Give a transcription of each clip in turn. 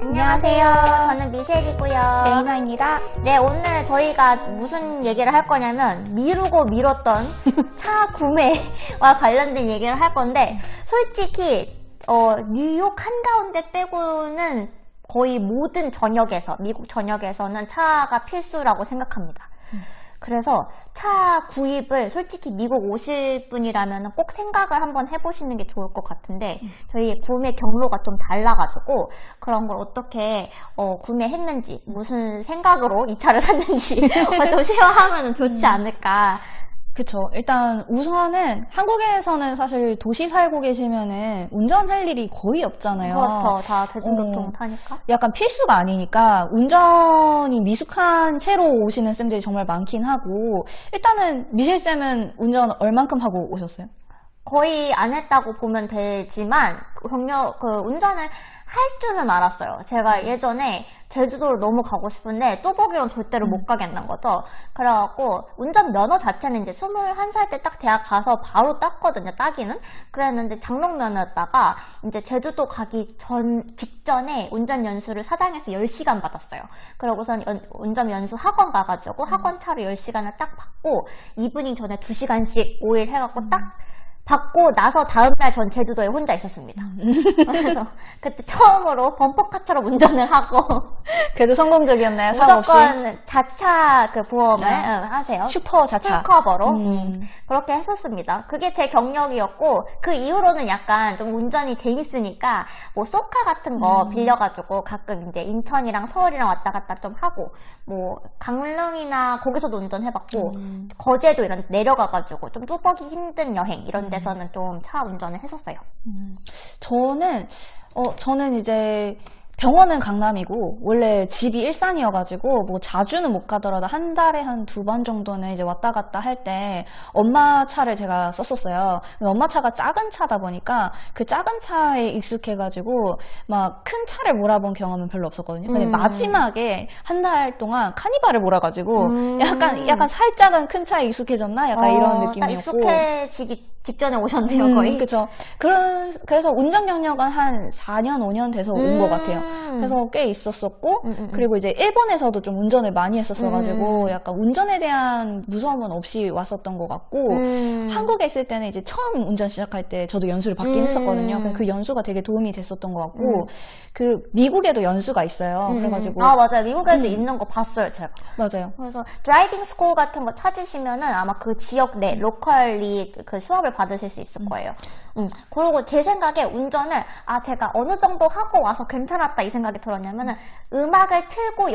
안녕하세요. 저는 미셸이고요. 네, 이나입니다. 네, 오늘 저희가 무슨 얘기를 할 거냐면 미루고 미뤘던 차 구매와 관련된 얘기를 할 건데 솔직히 뉴욕 한가운데 빼고는 거의 모든 전역에서, 미국 전역에서는 차가 필수라고 생각합니다. 그래서 차 구입을 솔직히 미국 오실 분이라면 꼭 생각을 한번 해보시는 게 좋을 것 같은데 저희의 구매 경로가 좀 달라가지고 그런 걸 어떻게 구매했는지 무슨 생각으로 이 차를 샀는지 좀 쉐어하면 좋지 않을까. 그쵸. 일단 우선은 한국에서는 사실 도시 살고 계시면은 운전할 일이 거의 없잖아요. 그렇죠. 다 대중교통 타니까. 약간 필수가 아니니까 운전이 미숙한 채로 오시는 쌤들이 정말 많긴 하고 일단은 미셸쌤은 운전 얼만큼 하고 오셨어요? 거의 안 했다고 보면 되지만 운전을 할 줄은 알았어요. 제가 예전에 제주도를 너무 가고 싶은데 뚜벅이론 절대로 못 가겠는 거죠. 그래갖고 운전면허 자체는 이제 21살 때 딱 대학 가서 바로 땄거든요. 따기는. 그랬는데 장롱면허였다가 이제 제주도 가기 직전에 운전 연수를 사장에서 10시간 받았어요. 그러고선 운전 연수 학원 가가지고 학원차로 10시간을 딱 받고 이브닝 전에 2시간씩 5일 해갖고 딱 받고 나서 다음날 전 제주도에 혼자 있었습니다. 그래서 그때 처음으로 범퍼카처럼 운전을 하고 그래도 성공적이었나요? 사고 없이? 무조건 자차 그 보험을 하세요. 슈퍼 자차. 풀커버로 그렇게 했었습니다. 그게 제 경력이었고 그 이후로는 약간 좀 운전이 재밌으니까 뭐 쏘카 같은 거 빌려가지고 가끔 이제 인천이랑 서울이랑 왔다 갔다 좀 하고 뭐 강릉이나 거기서도 운전해봤고 거제도 이런 내려가가지고 좀 뚜벅이 힘든 여행 이런 데서는 좀 차 운전을 했었어요. 저는 이제 병원은 강남이고 원래 집이 일산이어가지고 뭐 자주는 못 가더라도 한 달에 한 2번 정도는 이제 왔다 갔다 할 때 엄마 차를 제가 썼었어요. 엄마 차가 작은 차다 보니까 그 작은 차에 익숙해가지고 막 큰 차를 몰아본 경험은 별로 없었거든요. 근데 마지막에 한 달 동안 카니발을 몰아가지고 약간 살짝은 큰 차에 익숙해졌나? 약간 이런 느낌이었고. 딱 익숙해지기 직전에 오셨네요, 거의. 그쵸. 그래서 운전 경력은 한 4년, 5년 돼서 온 것 같아요. 그래서 꽤 있었었고, 그리고 이제 일본에서도 좀 운전을 많이 했었어가지고, 약간 운전에 대한 무서움은 없이 왔었던 것 같고, 한국에 있을 때는 이제 처음 운전 시작할 때 저도 연수를 받긴 했었거든요. 그 연수가 되게 도움이 됐었던 것 같고, 그 미국에도 연수가 있어요. 그래가지고. 아, 맞아요. 미국에도 있는 거 봤어요, 제가. 맞아요. 그래서 드라이빙 스쿨 같은 거 찾으시면은 아마 그 지역 내 로컬리 그 수업을 받으실 수 있을 거예요. 그리고 제 생각에 운전을 제가 어느 정도 하고 와서 괜찮았다 이 생각이 들었냐면은 음악을 틀고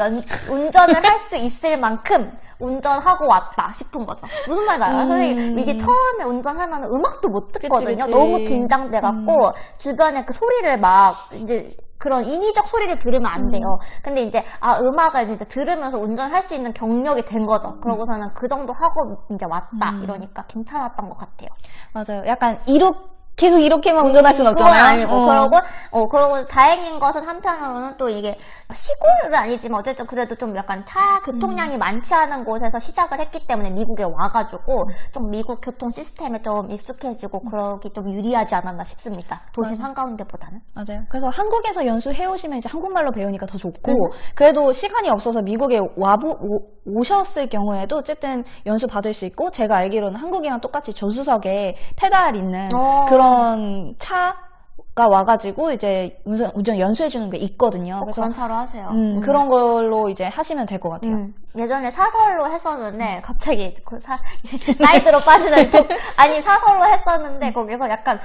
운전을 할 수 있을 만큼 운전하고 왔다 싶은 거죠. 무슨 말인지 알아요? 선생님 이게 처음에 운전하면 음악도 못 듣거든요. 그치. 너무 긴장돼갖고 주변에 그 소리를 막 이제 그런 인위적 소리를 들으면 안 돼요. 근데 이제 음악을 진짜 들으면서 운전할 수 있는 경력이 된 거죠. 그러고서는 그 정도 하고 이제 왔다 이러니까 괜찮았던 것 같아요. 맞아요. 약간 계속 이렇게만 운전할 순 없잖아요. 아니고 그러고 다행인 것은 한편으로는 또 이게 시골은 아니지만 어쨌든 그래도 좀 약간 차 교통량이 많지 않은 곳에서 시작을 했기 때문에 미국에 와가지고 좀 미국 교통 시스템에 좀 익숙해지고 그러기 좀 유리하지 않았나 싶습니다. 도심 한가운데보다는. 맞아요. 그래서 한국에서 연수해오시면 이제 한국말로 배우니까 더 좋고 그래도 시간이 없어서 미국에 오셨을 경우에도 어쨌든 연수 받을 수 있고 제가 알기로는 한국이랑 똑같이 조수석에 페달 있는 그런 차가 와가지고 이제 운전 연수해주는 게 있거든요. 그래서 그런 차로 하세요. 그런 걸로 이제 하시면 될 것 같아요. 예전에 사설로 했었는데 갑자기 나이대로 빠지는 사설로 했었는데 거기서 약간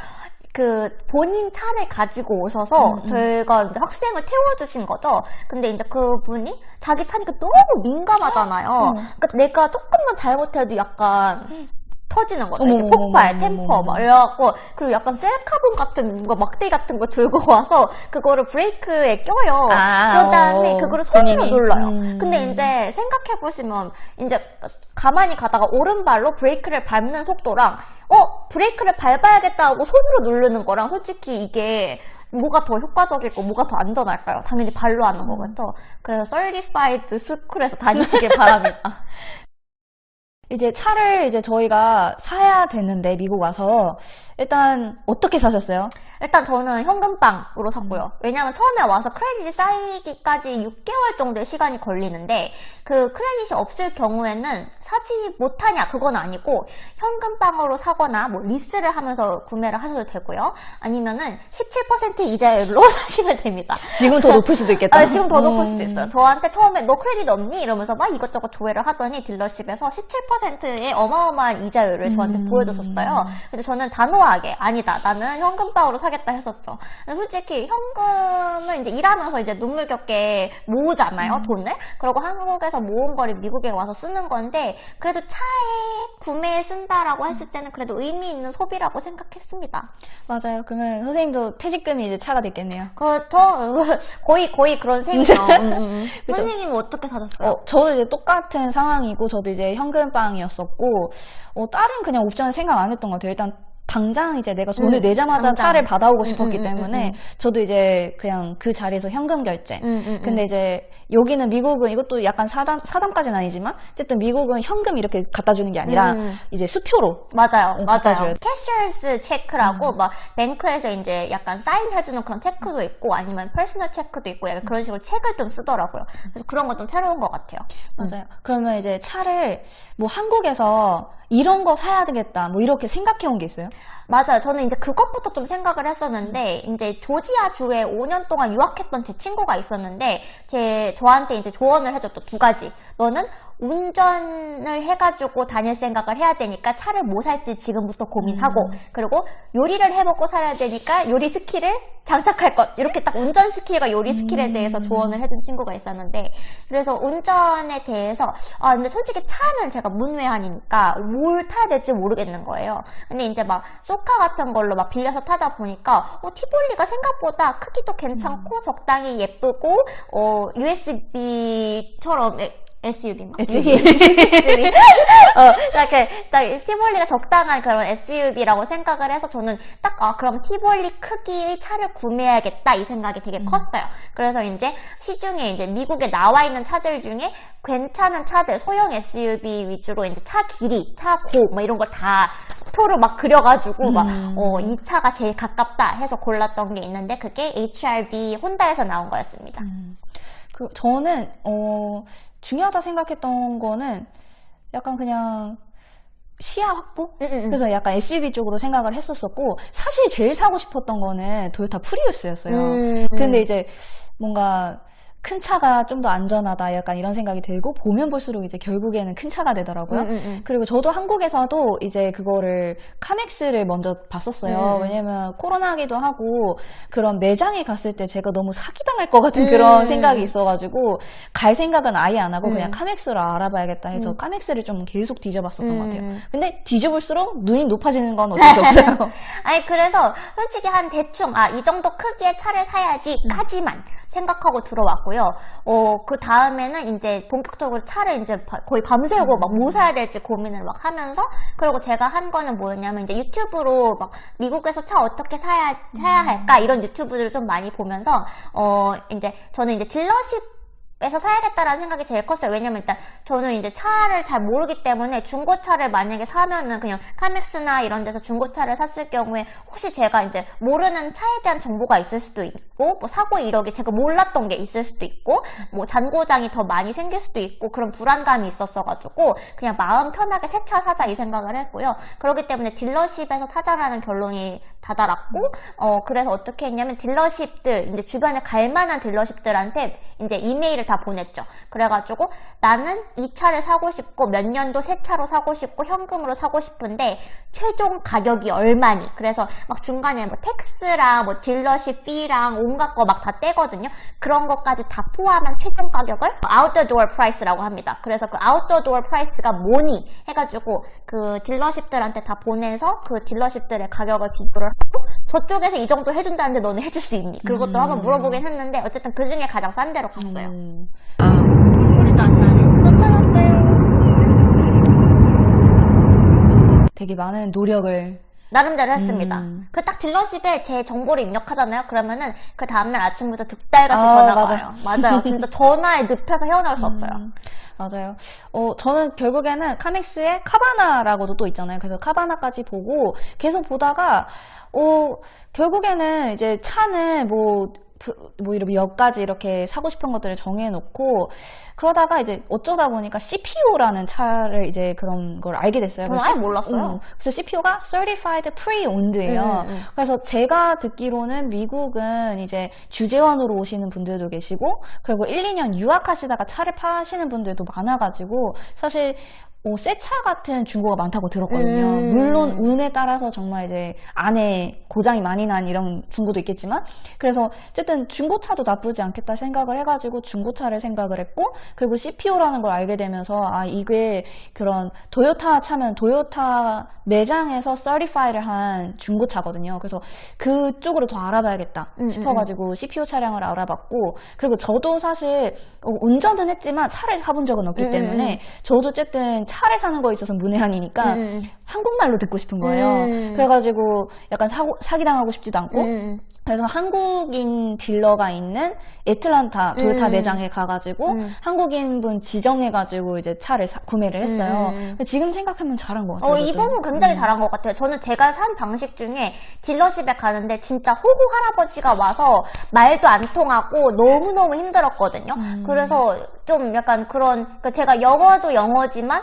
그 본인 차를 가지고 오셔서 저희가 이제 학생을 태워주신 거죠. 근데 이제 그분이 자기 차니까 너무 민감하잖아요. 그러니까 내가 조금만 잘못해도 약간 터지는 거죠. 이렇게 폭발, 템퍼 막 이래갖고 그리고 약간 셀카본 같은 거 막대기 같은 거 들고 와서 그거를 브레이크에 껴요. 그런 다음에 그거를 손으로 눌러요. 근데 이제 생각해 보시면 이제 가만히 가다가 오른발로 브레이크를 밟는 속도랑 브레이크를 밟아야겠다 하고 손으로 누르는 거랑 솔직히 이게 뭐가 더 효과적이고 뭐가 더 안전할까요? 당연히 발로 하는 거겠죠. 그래서 서티파이드 스쿨에서 다니시길 바랍니다. 이제 차를 이제 저희가 사야 되는데 미국 와서 일단 어떻게 사셨어요? 일단 저는 현금빵으로 샀고요. 왜냐면 처음에 와서 크레딧이 쌓이기까지 6개월 정도의 시간이 걸리는데 그 크레딧이 없을 경우에는 사지 못하냐 그건 아니고 현금빵으로 사거나 뭐 리스를 하면서 구매를 하셔도 되고요. 아니면은 17% 이자율로 사시면 됩니다. 지금 더 높을 수도 있겠다. 아, 지금 더 높을 수도 있어요. 저한테 처음에 너 크레딧 없니? 이러면서 막 이것저것 조회를 하더니 딜러십에서 17%의 어마어마한 이자율을 저한테 보여줬었어요. 근데 저는 단호하게 아니다. 나는 현금빵으로 사겠다 했었죠. 근데 솔직히 현금을 이제 일하면서 이제 눈물겹게 모으잖아요. 돈을. 그리고 한국에서 모은 거를 미국에 와서 쓰는 건데 그래도 차에 구매에 쓴다라고 했을 때는 그래도 의미 있는 소비라고 생각했습니다. 맞아요. 그러면 선생님도 퇴직금이 이제 차가 됐겠네요. 그렇죠. 거의 그런 셈이죠. 그쵸. 선생님은 어떻게 사셨어요? 저도 이제 똑같은 상황이고, 저도 이제 현금빵이었었고, 다른 그냥 옵션은 생각 안 했던 것 같아요. 일단, 당장 이제 내가 돈을 내자마자 당장. 차를 받아오고 싶었기 때문에, 저도 이제 그냥 그 자리에서 현금 결제. 근데 이제, 여기는 미국은 이것도 약간 사담까지는 아니지만, 어쨌든 미국은 현금 이렇게 갖다 주는 게 아니라, 이제 수표로. 맞아요. 갖다 줘요. 캐셔스 체크라고 막 뱅크에서 이제 약간 사인해주는 그런 체크도 있고 아니면 퍼스널 체크도 있고 약간 그런 식으로 책을 좀 쓰더라고요. 그래서 그런 건 좀 새로운 것 같아요. 맞아요. 그러면 이제 차를 뭐 한국에서 이런 거 사야 되겠다 뭐 이렇게 생각해 온 게 있어요? 맞아요. 저는 이제 그것부터 좀 생각을 했었는데, 이제 조지아주에 5년 동안 유학했던 제 친구가 있었는데, 저한테 이제 조언을 해줬죠. 두 가지. 너는 운전을 해가지고 다닐 생각을 해야 되니까 차를 뭐 살지 지금부터 고민하고, 그리고 요리를 해먹고 살아야 되니까 요리 스킬을 장착할 것. 이렇게 딱 운전 스킬과 요리 스킬에 대해서 조언을 해준 친구가 있었는데, 그래서 운전에 대해서, 근데 솔직히 차는 제가 문외한이니까 뭘 타야 될지 모르겠는 거예요. 근데 이제 막 소카 같은 걸로 막 빌려서 타다 보니까 티볼리가 생각보다 크기도 괜찮고 적당히 예쁘고 USB처럼 SUV인가? 이렇게 딱 티볼리가 적당한 그런 SUV라고 생각을 해서 저는 딱 그럼 티볼리 크기의 차를 구매해야겠다 이 생각이 되게 컸어요. 그래서 이제 시중에 이제 미국에 나와 있는 차들 중에 괜찮은 차들, 소형 SUV 위주로 이제 차 길이, 차 고, 뭐 이런 걸 다 표를 막 그려가지고 이 차가 제일 가깝다 해서 골랐던 게 있는데 그게 HRV 혼다에서 나온 거였습니다. 저는 중요하다 생각했던 거는 약간 그냥 시야 확보? 그래서 약간 SUV 쪽으로 생각을 했었었고, 사실 제일 사고 싶었던 거는 토요타 프리우스였어요. 근데 이제 뭔가 큰 차가 좀 더 안전하다 약간 이런 생각이 들고, 보면 볼수록 이제 결국에는 큰 차가 되더라고요. 그리고 저도 한국에서도 이제 그거를 카맥스를 먼저 봤었어요. 왜냐면 코로나기도 하고 그런 매장에 갔을 때 제가 너무 사기당할 것 같은 그런 생각이 있어가지고 갈 생각은 아예 안 하고 그냥 카맥스를 알아봐야겠다 해서 카맥스를 좀 계속 뒤져봤었던 것 같아요. 근데 뒤져볼수록 눈이 높아지는 건 어쩔 수 없어요. 아니 그래서 솔직히 한 대충 이 정도 크기의 차를 사야지까지만 생각하고 들어왔고요. 그 다음에는 이제 본격적으로 차를 이제 거의 밤새우고 막 뭐 사야 될지 고민을 막 하면서, 그리고 제가 한 거는 뭐였냐면 이제 유튜브로 막 미국에서 차 어떻게 사야 할까 이런 유튜브들을 좀 많이 보면서 이제 저는 이제 딜러십에서 사야겠다라는 생각이 제일 컸어요. 왜냐면 일단 저는 이제 차를 잘 모르기 때문에 중고차를 만약에 사면은 그냥 카맥스나 이런 데서 중고차를 샀을 경우에 혹시 제가 이제 모르는 차에 대한 정보가 있을 수도 있고 뭐 사고 이력이 제가 몰랐던 게 있을 수도 있고 뭐 잔고장이 더 많이 생길 수도 있고 그런 불안감이 있었어가지고 그냥 마음 편하게 새 차 사자 이 생각을 했고요. 그렇기 때문에 딜러십에서 사자라는 결론이 다다랐고 그래서 어떻게 했냐면 딜러십들 이제 주변에 갈 만한 딜러십들한테 이제 이메일을 다 보냈죠. 그래가지고 나는 이 차를 사고 싶고 몇 년도 새 차로 사고 싶고 현금으로 사고 싶은데 최종 가격이 얼마니? 그래서 막 중간에 뭐 텍스랑 뭐 딜러십 피랑 온갖 거 막 다 떼거든요. 그런 것까지 다 포함한 최종 가격을 out the door price라고 합니다. 그래서 그 out the door price가 뭐니? 해가지고 그 딜러십들한테 다 보내서 그 딜러십들의 가격을 비교를 하고 저쪽에서 이 정도 해준다는데 너는 해줄 수 있니? 그것도 한번 물어보긴 했는데 어쨌든 그 중에 가장 싼 데로 갔어요. 소리도 안 나네. 쫓아갔어요. 되게 많은 노력을 나름대로 했습니다. 그 딱 딜러십에 제 정보를 입력하잖아요. 그러면은 그 다음날 아침부터 득달같이 전화가 와요. 맞아요. 진짜 전화에 늪에서 헤어나올 수 없어요. 맞아요. 저는 결국에는 카믹스의 카바나라고도 또 있잖아요. 그래서 카바나까지 보고 계속 보다가, 결국에는 이제 차는 이렇게 몇 가지 이렇게 사고 싶은 것들을 정해놓고, 그러다가 이제 어쩌다 보니까 CPO라는 차를 이제 그런 걸 알게 됐어요. 저는 아예 몰랐어요. 그래서 CPO가 Certified Pre-Owned예요. 그래서 제가 듣기로는 미국은 이제 주재원으로 오시는 분들도 계시고, 그리고 1, 2년 유학하시다가 차를 파시는 분들도 많아가지고, 사실 새 차 같은 중고가 많다고 들었거든요. 물론 운에 따라서 정말 이제 안에 고장이 많이 난 이런 중고도 있겠지만, 그래서 어쨌든 중고차도 나쁘지 않겠다 생각을 해가지고 중고차를 생각을 했고, 그리고 CPO라는 걸 알게 되면서 이게 그런 도요타 차면 도요타 매장에서 서티파이를 한 중고차거든요. 그래서 그쪽으로 더 알아봐야겠다 싶어가지고 CPO 차량을 알아봤고, 그리고 저도 사실 운전은 했지만 차를 사본 적은 없기 때문에 저도 어쨌든 차를 사는 거에 있어서 문외한이니까 한국말로 듣고 싶은 거예요. 그래가지고 약간 사기당하고 싶지도 않고, 그래서 한국인 딜러가 있는 애틀란타 도요타 매장에 가가지고 한국인분 지정해가지고 이제 차를 구매를 했어요. 지금 생각하면 잘한 것 같아요. 이 부분 굉장히 잘한 것 같아요. 저는 제가 산 방식 중에 딜러십에 가는데 진짜 호호 할아버지가 와서 말도 안 통하고 너무너무 힘들었거든요. 그래서 좀 약간 그러니까 제가 영어도 영어지만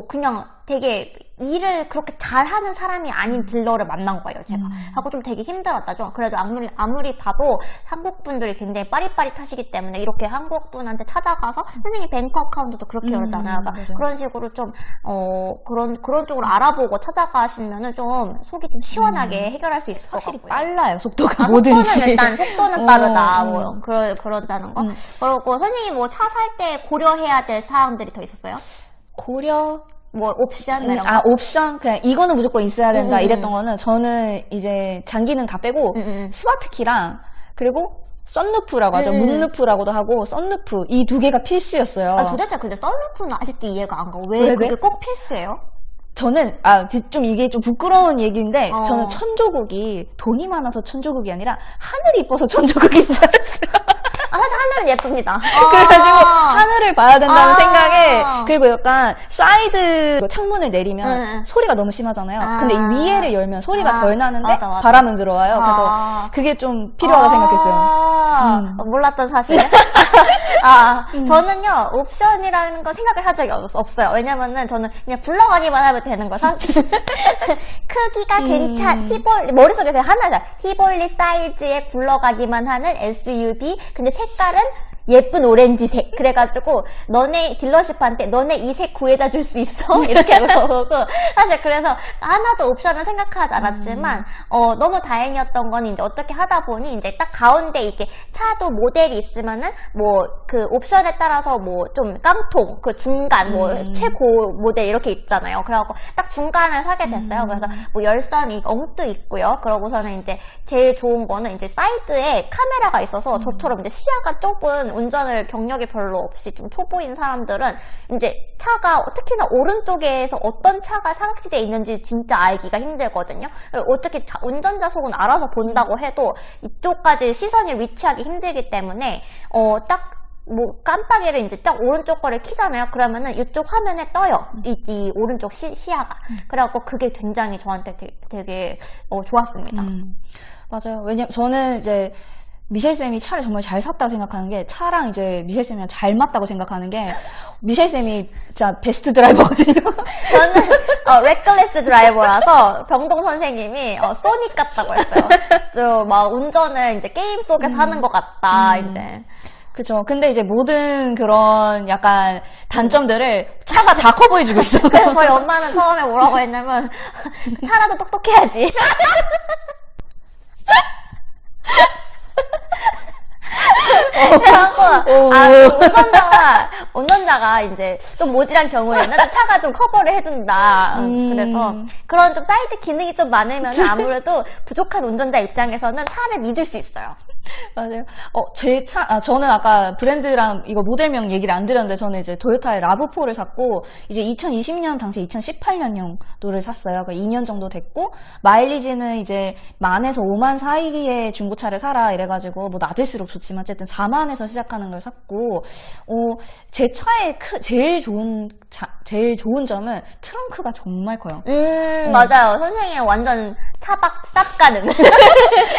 그냥 되게 일을 그렇게 잘하는 사람이 아닌 딜러를 만난 거예요, 제가. 하고 좀 되게 힘들었다, 좀. 그래도 아무리 봐도 한국 분들이 굉장히 빠릿빠릿하시기 때문에 이렇게 한국 분한테 찾아가서 선생님 뱅크 어카운트도 그렇게 열었잖아요. 그러니까 그런 식으로 좀, 그런 쪽으로 알아보고 찾아가시면은 좀 속이 좀 시원하게 해결할 수 있을 것 같고요. 확실히 빨라요, 속도가 뭐든지. 속도는 빠르다, 그런다는 거. 그리고 선생님 차 살 때 고려해야 될 사항들이 더 있었어요? 옵션? 옵션? 그냥 이거는 무조건 있어야 된다 이랬던 거는, 저는 이제 장기는 다 빼고 스마트 키랑, 그리고 썬루프라고 하죠. 문루프라고도 하고 썬루프, 이 두 개가 필수였어요. 도대체 근데 썬루프는 아직도 이해가 안 가. 왜 그게 꼭 필수예요? 저는 좀 이게 좀 부끄러운 얘기인데, 저는 천조국이 돈이 많아서 천조국이 아니라 하늘이 이뻐서 천조국인 줄 알았어요. 사실 하늘은 예쁩니다. 그래가지고 하늘을 봐야 된다는 생각에, 그리고 약간 사이드 창문을 내리면 소리가 너무 심하잖아요. 근데 이 위에를 열면 소리가 덜 나는데 맞아. 바람은 들어와요. 그래서 그게 좀 필요하다 생각했어요. 몰랐던 사실. 저는요, 옵션이라는 거 생각을 한 적이 없어요. 왜냐면은 저는 그냥 굴러가기만 하면 되는 거죠. 크기가 머릿속에 그냥 하나죠. 티볼리 사이즈에 굴러가기만 하는 SUV. 근데 색깔은 예쁜 오렌지색. 그래가지고 너네 딜러십한테 너네 이 색 구해다 줄 수 있어? 이렇게 물어보고, 사실 그래서 하나도 옵션을 생각하지 않았지만 너무 다행이었던 건 이제 어떻게 하다 보니 이제 딱 가운데 이게 차도 모델이 있으면은 그 옵션에 따라서 좀 깡통, 그 중간, 최고 모델 이렇게 있잖아요. 그래갖고 딱 중간을 사게 됐어요. 그래서 열선이 엉뜨 있고요. 그러고서는 이제 제일 좋은 거는 이제 사이드에 카메라가 있어서 저처럼 이제 시야가 좁은, 운전을 경력이 별로 없이 좀 초보인 사람들은 이제 차가 특히나 오른쪽에서 어떤 차가 사각지대에 있는지 진짜 알기가 힘들거든요. 어떻게 운전자 속은 알아서 본다고 해도 이쪽까지 시선이 위치하기 힘들기 때문에 깜빡이를 이제 딱 오른쪽 거를 키잖아요. 그러면은 이쪽 화면에 떠요. 이 오른쪽 시야가. 그래갖고 그게 굉장히 저한테 되게 좋았습니다. 맞아요. 왜냐면 저는 이제 미셸쌤이 차를 정말 잘 샀다고 생각하는 게, 차랑 이제 미셸쌤이랑 잘 맞다고 생각하는 게, 미셸쌤이 진짜 베스트 드라이버거든요. 저는 레클레스 드라이버라서 병동 선생님이 소닉 같다고 했어요. 운전을 이제 게임 속에서 하는 것 같다, 이제. 그쵸. 근데 이제 모든 그런 약간 단점들을 차가 다 커버해주고 있어. 그래서 저희 엄마는 처음에 뭐라고 했냐면, 차라도 똑똑해야지. 그래갖고 운전자가 이제 좀 모질한 경우에는 차가 좀 커버를 해준다. 그래서 그런 좀 사이드 기능이 좀 많으면 아무래도 부족한 운전자 입장에서는 차를 믿을 수 있어요. 맞아요. 저는 아까 브랜드랑 이거 모델명 얘기를 안 드렸는데, 저는 이제 토요타의 라브4를 샀고, 이제 2020년 당시 2018년형도를 샀어요. 그 2년 정도 됐고, 마일리지는 이제 만에서 5만 사이의 중고차를 사라 이래가지고, 뭐 낮을수록 좋지만, 어쨌든 4만에서 시작하는 걸 샀고, 제 차의 제일 좋은 점은 트렁크가 정말 커요. 맞아요. 선생님 완전 차박 쌉 가능.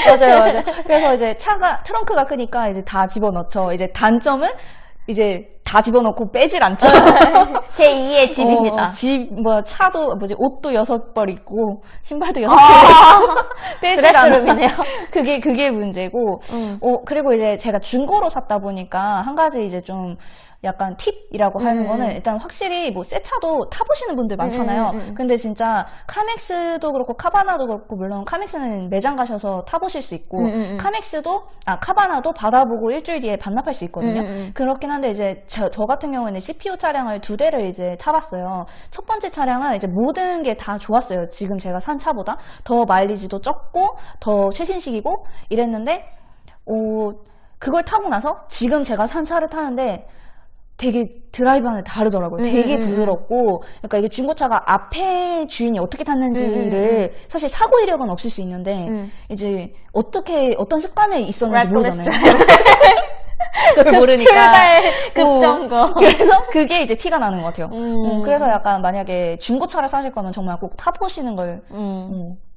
맞아요. 그래서 이제 트렁크가 크니까 이제 다 집어넣죠. 이제 단점은 이제 다 집어넣고 빼질 않죠. 제 2의 집입니다. 차도, 옷도 6벌 있고, 신발도 6벌 아, 있고, 빼질 않아요. 드레스룸이네요. 그게 문제고, 그리고 이제 제가 중고로 샀다 보니까, 한 가지 이제 좀, 약간 팁이라고 하는 거는, 일단 확실히 뭐 새 차도 타보시는 분들 많잖아요. 근데 진짜 카맥스도 그렇고 카바나도 그렇고, 물론 카맥스는 매장 가셔서 타보실 수 있고, 카바나도 받아보고 일주일 뒤에 반납할 수 있거든요. 그렇긴 한데 이제 저 같은 경우에는 CPU 차량을 2대를 이제 타봤어요. 첫 번째 차량은 이제 모든 게 다 좋았어요. 지금 제가 산 차보다 더 마일리지도 적고 더 최신식이고 이랬는데, 그걸 타고 나서 지금 제가 산 차를 타는데 되게 드라이브하는 게 다르더라고요. 되게 부드럽고, 그러니까 이게 중고차가 앞에 주인이 어떻게 탔는지를 사실 사고 이력은 없을 수 있는데, 이제 어떤 습관에 있었는지 모르잖아요. 그걸 모르니까. 출발 급정거. 그래서 그게 이제 티가 나는 것 같아요. 그래서 약간 만약에 중고차를 사실 거면 정말 꼭 타보시는 걸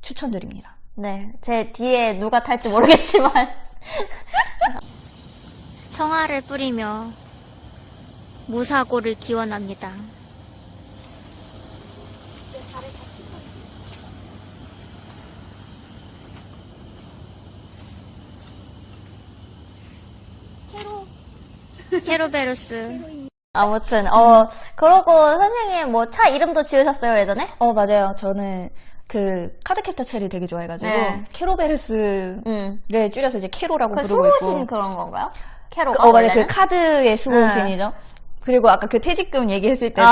추천드립니다. 네, 제 뒤에 누가 탈지 모르겠지만. 성화를 뿌리며 무사고를 기원합니다. 케로베로스. 아무튼, 그러고 선생님 뭐 차 이름도 지으셨어요, 예전에? 맞아요. 저는 그 카드캡터 체를 되게 좋아해가지고, 네. 캐로베르스를 줄여서 이제 캐로라고 그 부르고 있고. 수호신 그런 건가요? 캐로가? 맞아요. 원래는? 그 카드의 수호신이죠. 그리고 아까 그 퇴직금 얘기했을 때도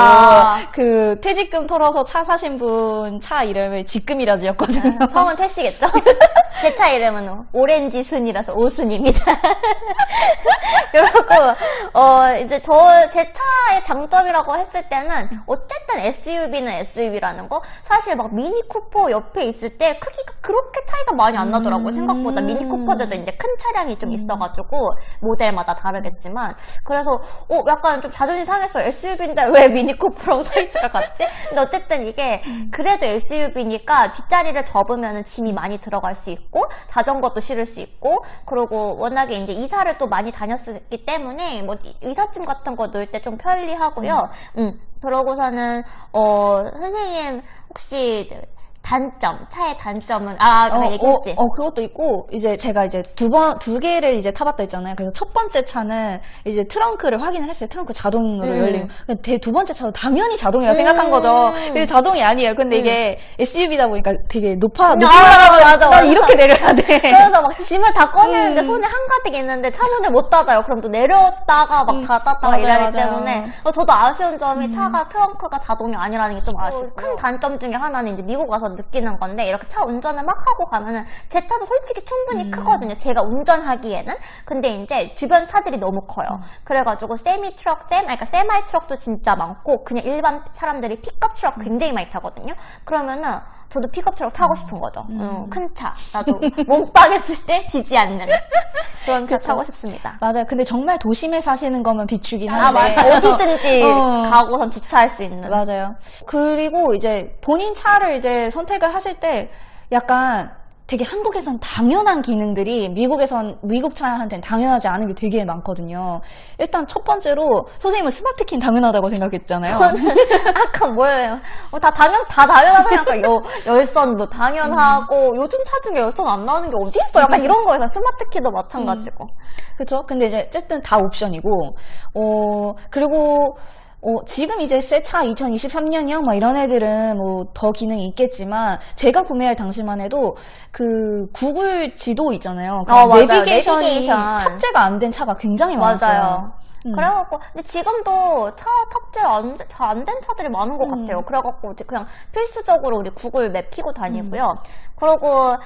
그 퇴직금 털어서 차 사신 분 차 이름을 직금이라 지었거든요. 성은 태씨겠죠? 제 차 이름은 오렌지 순이라서 오순입니다. 그리고 이제 제 차의 장점이라고 했을 때는 어쨌든 SUV는 SUV라는 거, 사실 막 미니 쿠퍼 옆에 있을 때 크기가 그렇게 차이가 많이 안 나더라고요. 생각보다 미니 쿠퍼들도 이제 큰 차량이 좀 있어가지고 모델마다 다르겠지만, 그래서 약간 좀 자존심 상했어요. SUV인데 왜 미니 쿠퍼랑 사이즈가 같지? 근데 어쨌든 이게 그래도 SUV니까 뒷자리를 접으면 짐이 많이 들어갈 수 있고, 자전거도 실을 수 있고, 그리고 워낙에 이제 이사를 또 많이 다녔기 때문에 뭐 의사짐 같은 거 넣을 때 좀 편리하고요. 그러고서는 선생님 혹시 차의 단점은 얘기했지. 그것도 있고, 이제 제가 이제 두 개를 이제 타봤다 했잖아요. 그래서 첫 번째 차는 이제 트렁크를 확인을 했어요. 트렁크 자동으로 열리고. 근데 두 번째 차도 당연히 자동이라 생각한 거죠. 근데 자동이 아니에요. 근데 이게 SUV다 보니까 되게 높게 올라가서 맞아. 이렇게 내려야 돼. 그래서 막 짐을 다 꺼내는데 손에 한가득 있는데 차문을 못 닫아요. 그럼 또 내렸다가 막 닫았다가 이러기 때문에 저도 아쉬운 점이 차가 트렁크가 자동이 아니라는 게 좀 아쉽고, 큰 단점 중에 하나는 이제 미국 와서 느끼는 건데, 이렇게 차 운전을 막 하고 가면은 제 차도 솔직히 충분히 크거든요. 제가 운전하기에는. 근데 이제 주변 차들이 너무 커요. 그래가지고 세마이 트럭도 진짜 많고, 그냥 일반 사람들이 픽업 트럭 굉장히 많이 타거든요. 그러면은 저도 픽업 트럭 타고 싶은 거죠. 큰 차. 나도 몸빵 했을 때 지지 않는 그런 차 타고 싶습니다. 맞아요. 근데 정말 도심에 사시는 거면 비추긴 한데. 맞아. 어디든지 가고선 주차할 수 있는. 맞아요. 그리고 이제 본인 차를 이제 선택을 하실 때 약간 되게 한국에선 당연한 기능들이 미국 차한테는 당연하지 않은 게 되게 많거든요. 일단 첫 번째로 선생님은 스마트키는 당연하다고 생각했잖아요. 저는 아까 뭐예요? 다 당연하다 생각해요. 열선도 당연하고, 요즘 차 중에 열선 안 나오는 게 어디 있어? 약간 이런 거에서 스마트키도 마찬가지고. 그렇죠. 근데 이제 어쨌든 다 옵션이고, 그리고 지금 이제 새 차 2023년형 막 이런 애들은 뭐 더 기능이 있겠지만 제가 구매할 당시만 해도 그 구글 지도 있잖아요. 그 맞아요. 내비게이션이 내비게이션. 탑재가 안 된 차가 굉장히 많았어요. 맞아요. 그래갖고 근데 지금도 차 탑재 잘 안 된 차들이 많은 것 같아요. 그래갖고 이제 그냥 필수적으로 우리 구글 맵 키고 다니고요. 그리고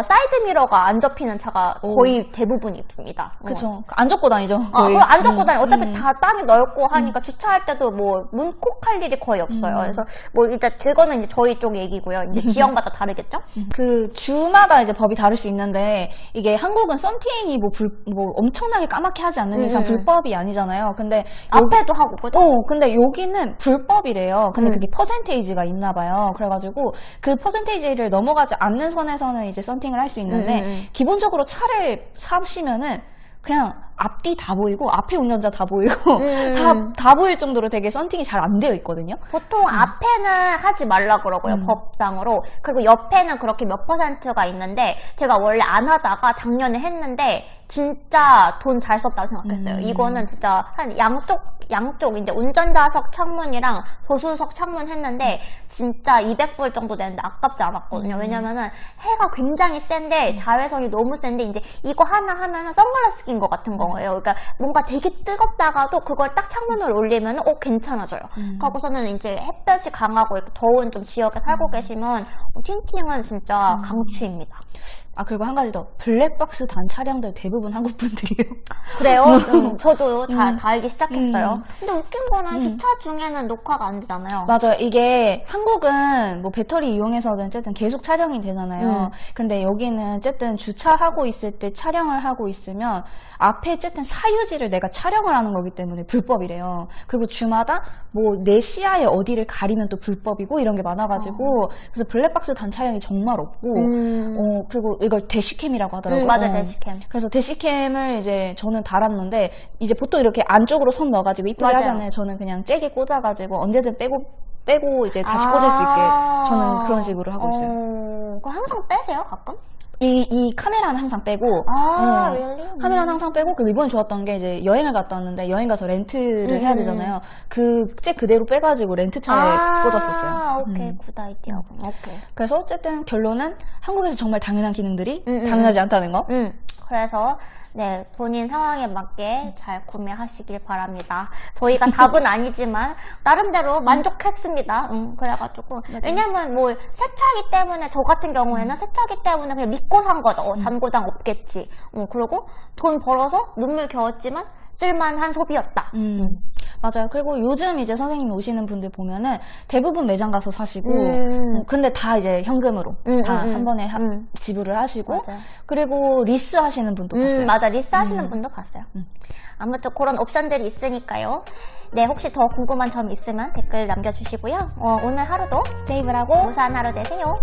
사이드 미러가 안 접히는 차가 거의 대부분이 있습니다. 그쵸. 안 접고 다니죠. 거의. 그거 안 접고 다니. 어차피 다 땅이 넓고 하니까 주차할 때도 뭐 문콕할 일이 거의 없어요. 그래서 뭐 일단 그거는 이제 저희 쪽 얘기고요. 이제 지역마다 다르겠죠? 그 주마다 이제 법이 다를 수 있는데 이게 한국은 썬팅이 뭐 엄청나게 까맣게 하지 않는 이상 불법이 아니잖아요. 근데 앞에도 하고 그죠? 근데 여기는 불법이래요. 근데 그게 퍼센테이지가 있나 봐요. 그래가지고 그 퍼센테이지를 넘어가지 않는 선에서는 이제 썬팅을 할 수 있는데 기본적으로 차를 사시면은 그냥 앞뒤 다 보이고 앞에 운전자 다 보이고 다 보일 정도로 되게 썬팅이 잘 안 되어 있거든요. 보통 앞에는 하지 말라 그러고요, 법상으로. 그리고 옆에는 그렇게 몇 %가 있는데 제가 원래 안 하다가 작년에 했는데 진짜 돈 잘 썼다고 생각했어요. 이거는 진짜 한 양쪽 이제 운전자석 창문이랑 보수석 창문 했는데 진짜 200불 정도 되는데 아깝지 않았거든요. 왜냐면은 해가 굉장히 센데 자외선이 너무 센데 이제 이거 하나 하면은 선글라스 낀 것 같은 거예요. 그러니까 뭔가 되게 뜨겁다가도 그걸 딱 창문을 올리면은 괜찮아져요. 그러고서는 이제 햇볕이 강하고 이렇게 더운 좀 지역에 살고 계시면 틴팅은 진짜 강추입니다. 그리고 한 가지 더. 블랙박스 단 차량들 대부분 한국 분들이에요. 그래요? 저도 다 알기 시작했어요. 근데 웃긴 거는 주차 중에는 녹화가 안 되잖아요. 맞아요. 이게 한국은 뭐 배터리 이용해서든 어쨌든 계속 촬영이 되잖아요. 근데 여기는 어쨌든 주차하고 있을 때 촬영을 하고 있으면 앞에 어쨌든 사유지를 내가 촬영을 하는 거기 때문에 불법이래요. 그리고 주마다 뭐 내 시야에 어디를 가리면 또 불법이고 이런 게 많아가지고 그래서 블랙박스 단 차량이 정말 없고 그리고 이걸 대시캠이라고 하더라고요. 맞아, 대시캠. 그래서 대시캠을 이제 저는 달았는데 이제 보통 이렇게 안쪽으로 선 넣어가지고 이쁘게 맞아요. 하잖아요. 저는 그냥 잭에 꽂아가지고 언제든 빼고 이제 다시 꽂을 수 있게 저는 그런 식으로 하고 있어요. 그거 항상 빼세요, 가끔? 이 카메라는 항상 빼고 really? 카메라는 항상 빼고 그리고 이번에 좋았던 게 이제 여행을 갔다 왔는데 여행 가서 렌트를 해야 되잖아요. 그 잭 그대로 빼가지고 렌트차에 꽂았었어요. 오케이, 굿 아이디어. 오케이. 그래서 어쨌든 결론은 한국에서 정말 당연한 기능들이 당연하지 않다는 거. 그래서 네, 본인 상황에 맞게 잘 구매하시길 바랍니다. 저희가 답은 아니지만 나름대로 만족했습니다. 그래가지고 왜냐면 뭐 새 차기 때문에 저 같은 경우에는 새 차기 때문에 그냥 믿고 산 거죠. 잔고장 없겠지. 그리고 돈 벌어서 눈물 겨웠지만 쓸만한 소비였다. 맞아요. 그리고 요즘 이제 선생님 오시는 분들 보면은 대부분 매장 가서 사시고, 근데 다 이제 현금으로 다 한 번에 지불을 하시고, 맞아요. 그리고 리스 하시는 분도 봤어요. 맞아, 리스 하시는 분도 봤어요. 아무튼 그런 옵션들이 있으니까요. 네, 혹시 더 궁금한 점 있으면 댓글 남겨주시고요. 오늘 하루도 스테이블하고 무사한 하루 되세요.